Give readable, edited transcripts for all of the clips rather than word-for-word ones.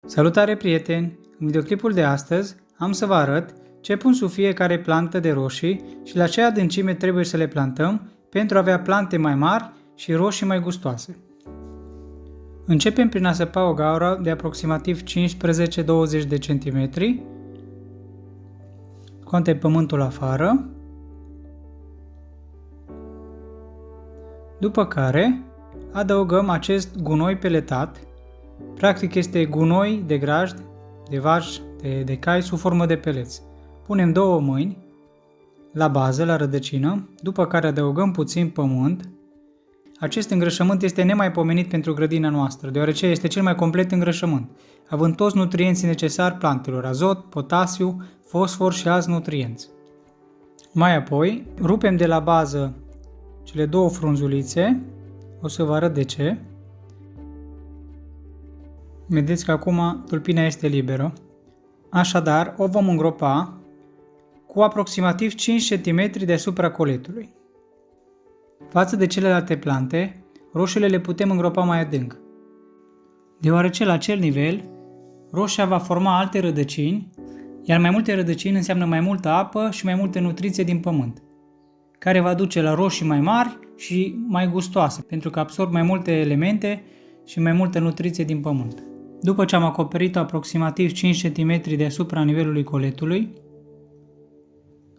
Salutare prieteni! În videoclipul de astăzi am să vă arăt ce pun sub fiecare plantă de roșii și la ce adâncime trebuie să le plantăm pentru a avea plante mai mari și roșii mai gustoase. Începem prin a săpa o gaură de aproximativ 15-20 de centimetri. Scoatem pământul afară. După care adăugăm acest gunoi peletat. Practic este gunoi de grajd, de vaci, de cai sub formă de peleți. Punem 2 mâini la bază, la rădăcină, după care adăugăm puțin pământ. Acest îngrășământ este nemaipomenit pentru grădina noastră, deoarece este cel mai complet îngrășământ, având toți nutrienții necesari plantelor, azot, potasiu, fosfor și alți nutrienți. Mai apoi, rupem de la bază cele 2 frunzulițe, o să vă arăt de ce. Vedeți că acum tulpina este liberă. Așadar, o vom îngropa cu aproximativ 5 cm deasupra coletului. Față de celelalte plante, roșiile le putem îngropa mai adânc, deoarece la acel nivel roșia va forma alte rădăcini, iar mai multe rădăcini înseamnă mai multă apă și mai multă nutriție din pământ, care va duce la roșii mai mari și mai gustoase, pentru că absorb mai multe elemente și mai multă nutriție din pământ. După ce am acoperit aproximativ 5 cm deasupra nivelului coletului,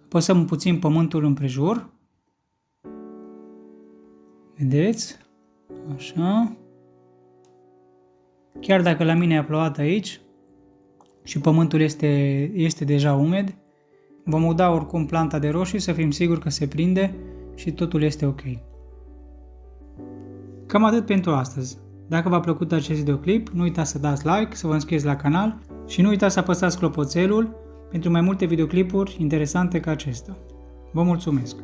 apăsăm puțin pământul împrejur. Vedeți? Așa. Chiar dacă la mine a plouat aici și pământul este deja umed, vom uda oricum planta de roșii să fim siguri că se prinde și totul este ok. Cam atât pentru astăzi. Dacă v-a plăcut acest videoclip, nu uitați să dați like, să vă înscrieți la canal și nu uitați să apăsați clopoțelul pentru mai multe videoclipuri interesante ca acesta. Vă mulțumesc!